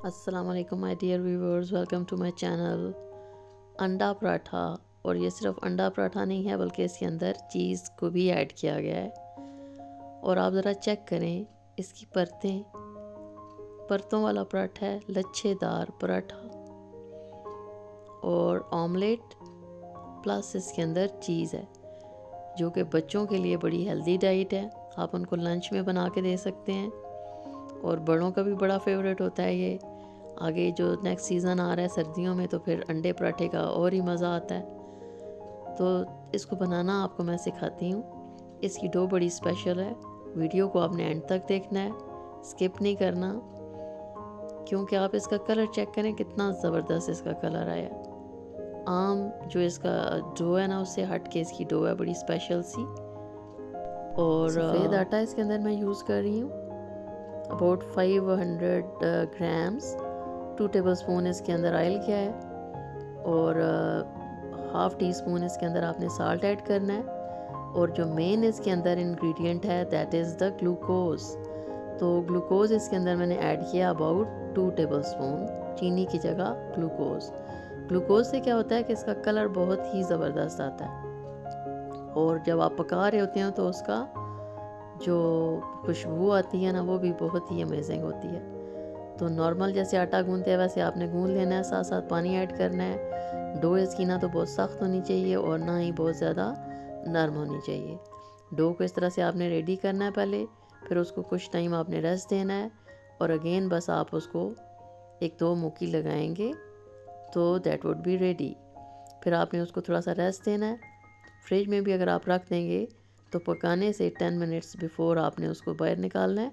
अस्सलाम वालेकुम my dear viewers, welcome to my channel. अंडा पराठा, और ये सिर्फ अंडा पराठा नहीं है बल्कि इसके अंदर चीज़ को भी ऐड किया गया है। और आप ज़रा चेक करें इसकी परतों वाला पराठा है, लच्छेदार पराठा और ऑमलेट प्लस इसके अंदर चीज़ है, जो कि बच्चों के लिए बड़ी हेल्दी डाइट है। आप उनको लंच में बना के दे सकते हैं और बड़ों का भी बड़ा फेवरेट होता है ये। आगे जो नेक्स्ट सीज़न आ रहा है सर्दियों में, तो फिर अंडे पराठे का और ही मज़ा आता है। तो इसको बनाना आपको मैं सिखाती हूँ। इसकी डो बड़ी स्पेशल है। वीडियो को आपने एंड तक देखना है, स्किप नहीं करना, क्योंकि आप इसका कलर चेक करें कितना ज़बरदस्त इसका कलर आया। आम जो इसका डो है ना, उससे हट के इसकी डो है बड़ी स्पेशल सी। और सफ़ेद आटा इसके अंदर मैं यूज़ कर रही हूँ, अबाउट 500 ग्राम्स। 2 टेबल स्पून इसके अंदर ऑयल किया है और हाफ़ टी स्पून इसके अंदर आपने साल्ट ऐड करना है। और जो मेन इसके अंदर इंग्रेडिएंट है दैट इज़ द ग्लूकोज़। तो ग्लूकोज़ इसके अंदर मैंने ऐड किया अबाउट 2 टेबल स्पून, चीनी की जगह ग्लूकोज़। ग्लूकोज़ से क्या होता है कि इसका कलर बहुत ही ज़बरदस्त आता है, और जब आप पका रहे होते हैं तो उसका जो खुशबू आती है ना, वो भी बहुत ही अमेजिंग होती है। तो नॉर्मल जैसे आटा गूंदते हैं वैसे आपने गूंद लेना है, साथ साथ पानी ऐड करना है। डो इसकी ना तो बहुत सख्त होनी चाहिए और ना ही बहुत ज़्यादा नरम होनी चाहिए। डो को इस तरह से आपने रेडी करना है पहले, फिर उसको कुछ टाइम आपने रेस्ट देना है, और अगेन बस आप उसको 1-2 मुक्की लगाएंगे तो दैट वुड बी रेडी। फिर आपने उसको थोड़ा सा रेस्ट देना है। फ्रिज में भी अगर आप रख देंगे तो पकाने से 10 मिनट्स बिफोर आपने उसको बाहर निकालना है,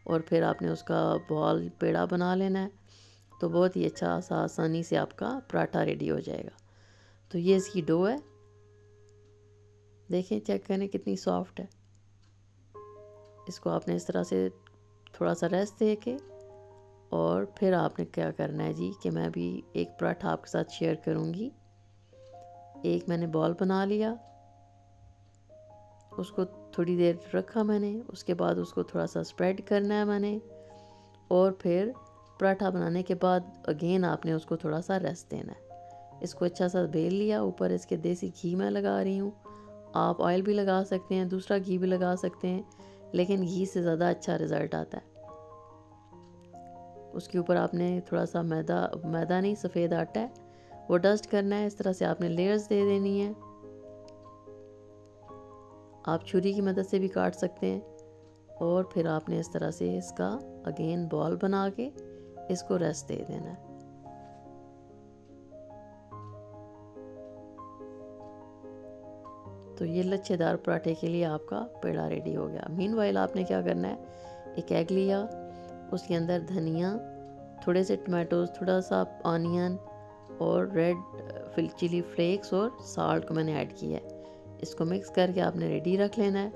और फिर आपने उसका बॉल पेड़ा बना लेना है। तो बहुत ही अच्छा सा आसानी से आपका पराठा रेडी हो जाएगा। तो ये इसकी डो है, देखें चेक करें कितनी सॉफ्ट है। इसको आपने इस तरह से थोड़ा सा रेस्ट दे के, और फिर आपने क्या करना है जी कि मैं भी एक पराठा आपके साथ शेयर करूँगी। एक मैंने बॉल बना लिया, उसको थोड़ी देर रखा मैंने, उसके बाद उसको थोड़ा सा स्प्रेड करना है मैंने, और फिर पराठा बनाने के बाद अगेन आपने उसको थोड़ा सा रेस्ट देना है। इसको अच्छा सा बेल लिया, ऊपर इसके देसी घी मैं लगा रही हूँ। आप ऑयल भी लगा सकते हैं, दूसरा घी भी लगा सकते हैं, लेकिन घी से ज़्यादा अच्छा रिज़ल्ट आता है। उसके ऊपर आपने थोड़ा सा मैदा नहीं, सफ़ेद आटा है, वो डस्ट करना है। इस तरह से आपने लेयर्स दे देनी है। आप छुरी की मदद से भी काट सकते हैं, और फिर आपने इस तरह से इसका अगेन बॉल बना के इसको रेस्ट दे देना है। तो ये लच्छेदार पराठे के लिए आपका पेड़ा रेडी हो गया। मीनवाइल आपने क्या करना है, एक एग लिया, उसके अंदर धनिया, थोड़े से टमाटोज, थोड़ा सा ऑनियन और रेड चिली फ्लेक्स और साल्ट को मैंने ऐड किया है। इसको मिक्स करके आपने रेडी रख लेना है।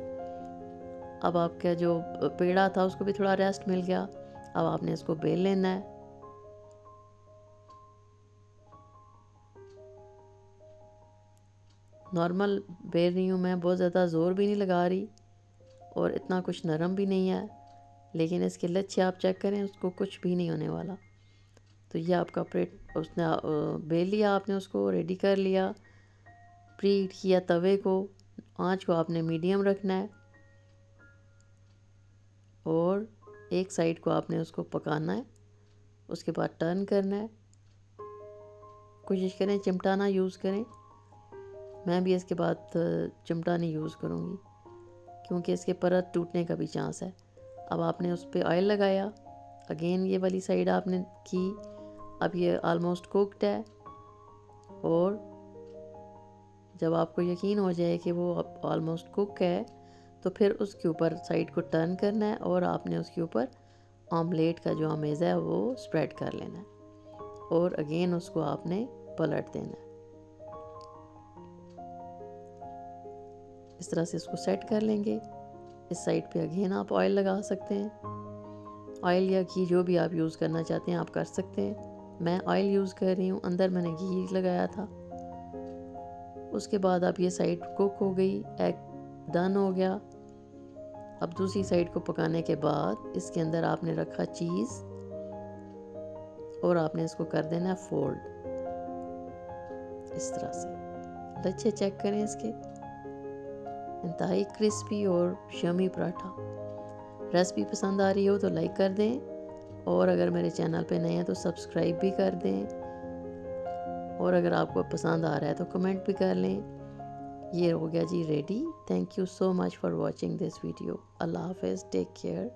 अब आपका जो पेड़ा था उसको भी थोड़ा रेस्ट मिल गया। अब आपने इसको बेल लेना है। नॉर्मल बेल रही हूँ मैं, बहुत ज़्यादा ज़ोर भी नहीं लगा रही और इतना कुछ नरम भी नहीं है, लेकिन इसके लच्छे आप चेक करें, उसको कुछ भी नहीं होने वाला। तो ये आपका प्लेट उसने बेल लिया, आपने उसको रेडी कर लिया। प्री हीट किया तवे को, आँच को आपने मीडियम रखना है, और एक साइड को आपने उसको पकाना है। उसके बाद टर्न करना है। कोशिश करें चिमटा ना यूज़ करें। मैं भी इसके बाद चिमटा नहीं यूज़ करूँगी, क्योंकि इसके परत टूटने का भी चांस है। अब आपने उस पर ऑयल लगाया, अगेन ये वाली साइड आपने की। अब ये ऑलमोस्ट कुक्ड है, और जब आपको यकीन हो जाए कि वो ऑलमोस्ट कुक है, तो फिर उसके ऊपर साइड को टर्न करना है, और आपने उसके ऊपर ऑमलेट का जो अमेज़ा है वो स्प्रेड कर लेना है, और अगेन उसको आपने पलट देना है। इस तरह से इसको सेट कर लेंगे। इस साइड पे अगेन आप ऑयल लगा सकते हैं। ऑयल या घी जो भी आप यूज़ करना चाहते हैं आप कर सकते हैं। मैं ऑयल यूज़ कर रही हूँ, अंदर मैंने घी लगाया था। उसके बाद अब ये साइड कुक हो गई, एग डन हो गया। अब दूसरी साइड को पकाने के बाद इसके अंदर आपने रखा चीज़, और आपने इसको कर देना है फोल्ड इस तरह से। लच्छे चेक करें इसके, इंतहाई क्रिस्पी और यमी पराठा। रेसिपी पसंद आ रही हो तो लाइक कर दें, और अगर मेरे चैनल पे नए हैं तो सब्सक्राइब भी कर दें, और अगर आपको पसंद आ रहा है तो कमेंट भी कर लें। ये हो गया जी ready. Thank you so much for watching this video. अल्लाह हाफ़िज़, टेक केयर।